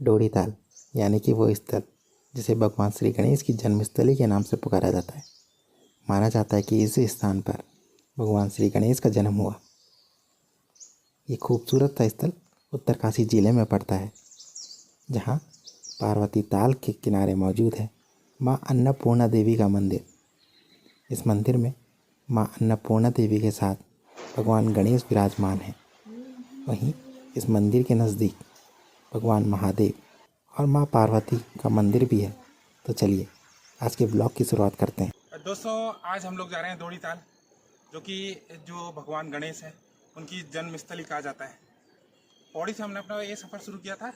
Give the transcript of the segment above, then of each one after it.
डोरी ताल यानी कि वो स्थल जिसे भगवान श्री गणेश की जन्मस्थली के नाम से पुकारा जाता है। माना जाता है कि इस स्थान पर भगवान श्री गणेश का जन्म हुआ। ये खूबसूरत सा स्थल उत्तरकाशी जिले में पड़ता है, जहाँ पार्वती ताल के किनारे मौजूद है माँ अन्नपूर्णा देवी का मंदिर। इस मंदिर में माँ अन्नपूर्णा देवी के साथ भगवान गणेश विराजमान हैं। वहीं इस मंदिर के नज़दीक भगवान महादेव और माँ पार्वती का मंदिर भी है। तो चलिए आज के ब्लॉग की शुरुआत करते हैं। दोस्तों, आज हम लोग जा रहे हैं दौड़ी ताल, जो भगवान गणेश है उनकी जन्मस्थली कहा जाता है। पौड़ी से हमने अपना ये सफ़र शुरू किया था।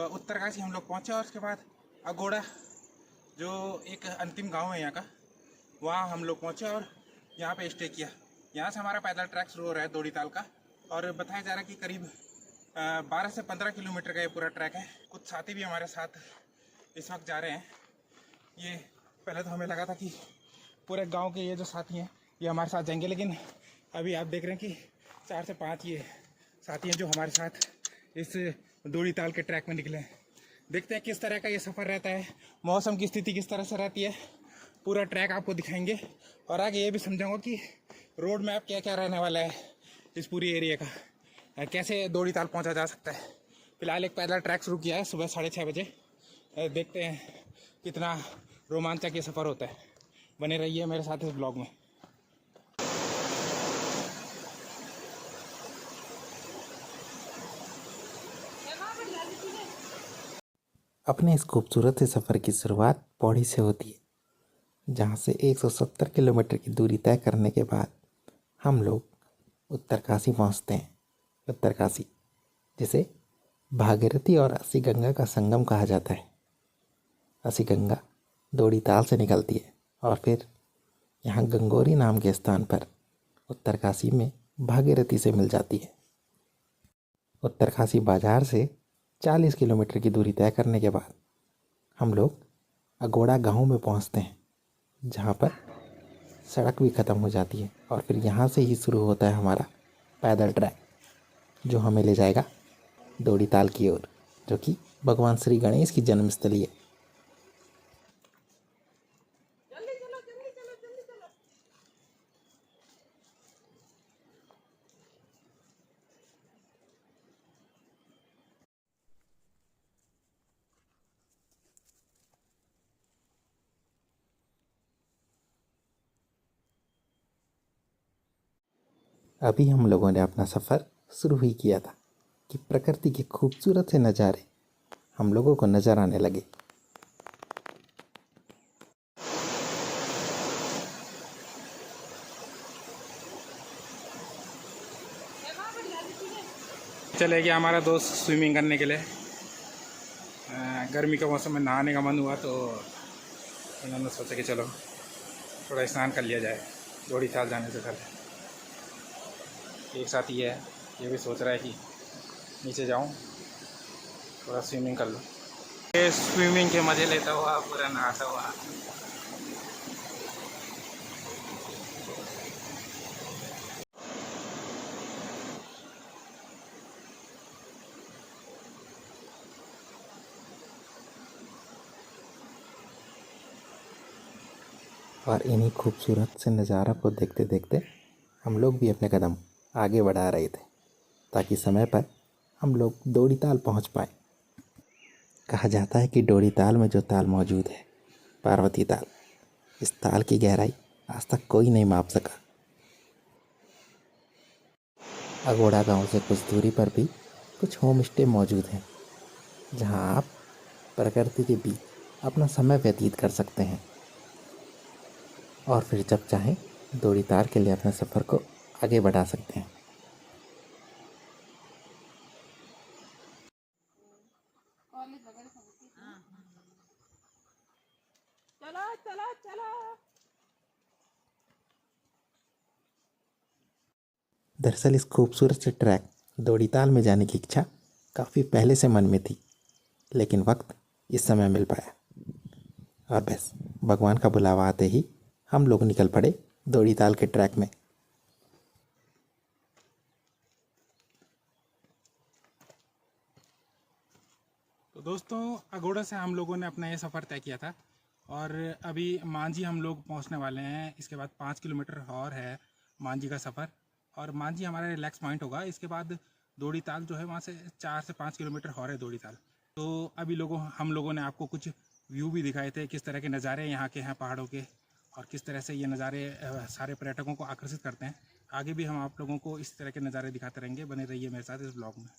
उत्तरकाशी हम लोग पहुँचे और उसके बाद अगोड़ा जो एक अंतिम गांव है यहाँ का, वहाँ हम लोग पहुँचे और यहाँ पे स्टे किया। यहाँ से हमारा पैदल ट्रैक शुरू हो रहा है दौड़ी ताल का, और बताया जा रहा है कि करीब 12 से 15 किलोमीटर का ये पूरा ट्रैक है। कुछ साथी भी हमारे साथ इस वक्त जा रहे हैं। ये पहले तो हमें लगा था कि पूरे गांव के ये जो साथी हैं ये हमारे साथ जाएंगे, लेकिन अभी आप देख रहे हैं कि 4 से 5 ये साथी हैं जो हमारे साथ इस दौड़ी ताल के ट्रैक में निकले हैं। देखते हैं किस तरह का ये सफ़र रहता है, मौसम की स्थिति किस तरह से रहती है। पूरा ट्रैक आपको दिखाएंगे और आगे ये भी समझाऊंगा कि रोड मैप क्या क्या रहने वाला है इस पूरी एरिया का, कैसे दौड़ी ताल पहुँचा जा सकता है। फिलहाल एक पैदल ट्रैक शुरू किया है सुबह 6:30 बजे। देखते हैं कितना रोमांचक ये सफ़र होता है। बने रहिए मेरे साथ इस ब्लॉग में। अपने इस खूबसूरत से सफ़र की शुरुआत पौड़ी से होती है, जहाँ से 170 किलोमीटर की दूरी तय करने के बाद हम लोग उत्तरकाशी पहुँचते हैं। उत्तरकाशी जिसे भागीरथी और अस्सी गंगा का संगम कहा जाता है। अस्सी गंगा दौड़ी ताल से निकलती है और फिर यहाँ गंगोरी नाम के स्थान पर उत्तरकाशी में भागीरथी से मिल जाती है। उत्तरकाशी बाजार से 40 किलोमीटर की दूरी तय करने के बाद हम लोग अगोड़ा गांव में पहुंचते हैं, जहां पर सड़क भी ख़त्म हो जाती है और फिर यहाँ से ही शुरू होता है हमारा पैदल ट्रैक, जो हमें ले जाएगा दौड़ी ताल की ओर, जो कि भगवान श्री गणेश की जन्मस्थली है। अभी हम लोगों ने अपना सफ़र शुरू ही किया था कि प्रकृति के खूबसूरत से नज़ारे हम लोगों को नज़र आने लगे। चले गया हमारा दोस्त स्विमिंग करने के लिए। गर्मी के मौसम में नहाने का मन हुआ तो उन्होंने सोचा कि चलो थोड़ा स्नान कर लिया जाए दौड़ी ताल जाने से पहले। एक साथ ये भी सोच रहा है कि नीचे जाऊं थोड़ा स्विमिंग कर लूं। ये स्विमिंग के मज़े लेता हुआ पूरा नहाता हुआ और इन्हीं खूबसूरत से नज़ारा को देखते देखते हम लोग भी अपने कदम आगे बढ़ा रहे थे, ताकि समय पर हम लोग दौड़ी ताल पहुँच पाए। कहा जाता है कि दौड़ी ताल में जो ताल मौजूद है, पार्वती ताल, इस ताल की गहराई आज तक कोई नहीं माप सका। अगोड़ा गांव से कुछ दूरी पर भी कुछ होम स्टे मौजूद हैं, जहां आप प्रकृति के बीच अपना समय व्यतीत कर सकते हैं और फिर जब चाहें दौड़ी ताल के लिए अपने सफ़र को आगे बढ़ा सकते हैं। चलो चलो चलो। दरअसल इस खूबसूरत से ट्रैक दौड़ी ताल में जाने की इच्छा काफ़ी पहले से मन में थी, लेकिन वक्त इस समय मिल पाया और बस भगवान का बुलावा आते ही हम लोग निकल पड़े दौड़ी ताल के ट्रैक में। तो दोस्तों अगोड़ा से हम लोगों ने अपना ये सफ़र तय किया था और अभी मांझी हम लोग पहुंचने वाले हैं। इसके बाद 5 किलोमीटर और है मांझी का सफ़र और मांझी हमारा रिलैक्स पॉइंट होगा। इसके बाद दौड़ी ताल जो है वहाँ से 4 से 5 किलोमीटर और है दौड़ी ताल। तो अभी हम लोगों ने आपको कुछ व्यू भी दिखाए थे, किस तरह के नज़ारे यहाँ के हैं पहाड़ों के और किस तरह से ये नज़ारे सारे पर्यटकों को आकर्षित करते हैं। आगे भी हम आप लोगों को इस तरह के नज़ारे दिखाते रहेंगे। बने रहिए मेरे साथ इस ब्लॉग में।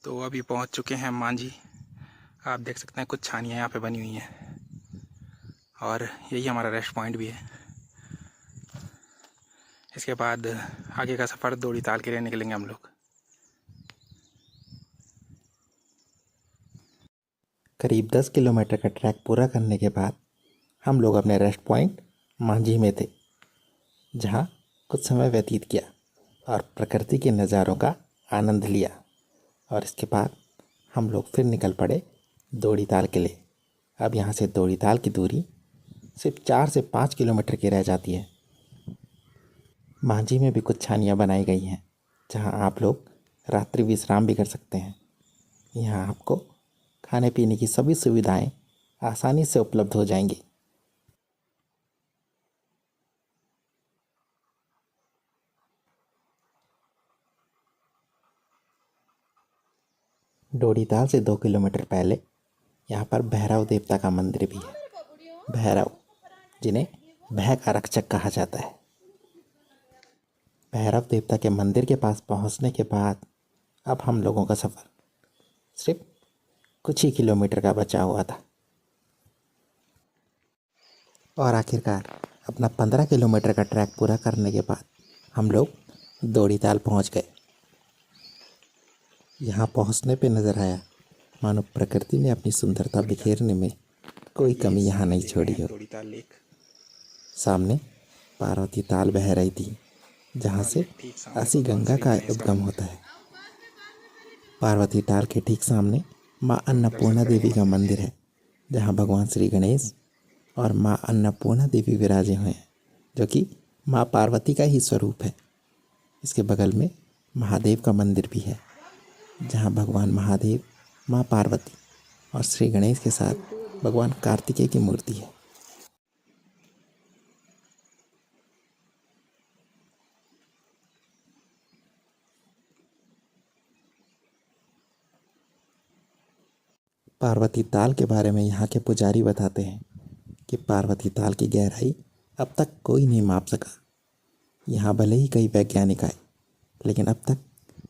तो अभी पहुंच चुके हैं मांझी। आप देख सकते हैं कुछ छानियाँ यहाँ पे बनी हुई हैं और यही हमारा रेस्ट पॉइंट भी है। इसके बाद आगे का सफ़र दौड़ी ताल के लिए निकलेंगे हम लोग। करीब 10 किलोमीटर का ट्रैक पूरा करने के बाद हम लोग अपने रेस्ट पॉइंट मांझी में थे, जहाँ कुछ समय व्यतीत किया और प्रकृति के नज़ारों का आनंद लिया। और इसके बाद हम लोग फिर निकल पड़े दौड़ी ताल के लिए। अब यहाँ से दौड़ी ताल की दूरी सिर्फ 4 से 5 किलोमीटर की रह जाती है। मांझी में भी कुछ छानियाँ बनाई गई हैं, जहाँ आप लोग रात्रि विश्राम भी कर सकते हैं। यहाँ आपको खाने पीने की सभी सुविधाएं आसानी से उपलब्ध हो जाएंगी। दौड़ी ताल से 2 किलोमीटर पहले यहाँ पर भैरव देवता का मंदिर भी है। भैरव, जिन्हें भय का रक्षक कहा जाता है। भैरव देवता के मंदिर के पास पहुँचने के बाद अब हम लोगों का सफ़र सिर्फ कुछ ही किलोमीटर का बचा हुआ था और आखिरकार अपना 15 किलोमीटर का ट्रैक पूरा करने के बाद हम लोग दौड़ी ताल पहुँच गए। यहाँ पहुँचने पे नज़र आया मानो प्रकृति ने अपनी सुंदरता बिखेरने में कोई कमी यहाँ नहीं छोड़ी हो। दौड़ी ताल लेक सामने पार्वती ताल बह रही थी, जहाँ से असी गंगा का उद्गम होता है। पार्वती ताल के ठीक सामने माँ अन्नपूर्णा देवी का मंदिर है, जहाँ भगवान श्री गणेश और माँ अन्नपूर्णा देवी विराजे हुए हैं, जो कि माँ पार्वती का ही स्वरूप है। इसके बगल में महादेव का मंदिर भी है, जहाँ भगवान महादेव, माँ पार्वती और श्री गणेश के साथ भगवान कार्तिकेय की मूर्ति है। पार्वती ताल के बारे में यहाँ के पुजारी बताते हैं कि पार्वती ताल की गहराई अब तक कोई नहीं माप सका। यहाँ भले ही कई वैज्ञानिक आए, लेकिन अब तक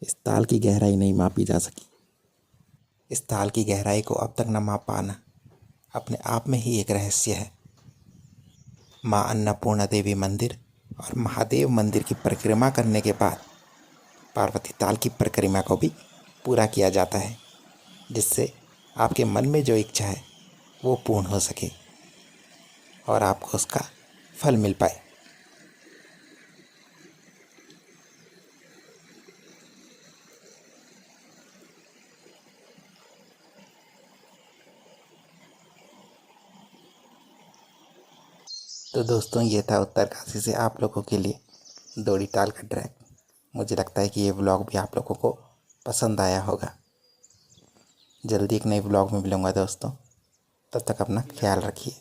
इस ताल की गहराई नहीं मापी जा सकी। इस ताल की गहराई को अब तक न माप पाना अपने आप में ही एक रहस्य है। माँ अन्नपूर्णा देवी मंदिर और महादेव मंदिर की परिक्रमा करने के बाद पार्वती ताल की परिक्रमा को भी पूरा किया जाता है, जिससे आपके मन में जो इच्छा है वो पूर्ण हो सके और आपको उसका फल मिल पाए। तो दोस्तों, ये था उत्तरकाशी से आप लोगों के लिए दौड़ी ताल का ट्रैक। मुझे लगता है कि ये व्लॉग भी आप लोगों को पसंद आया होगा। जल्दी एक नए व्लॉग में मिलूँगा दोस्तों, तब तक अपना ख्याल रखिए।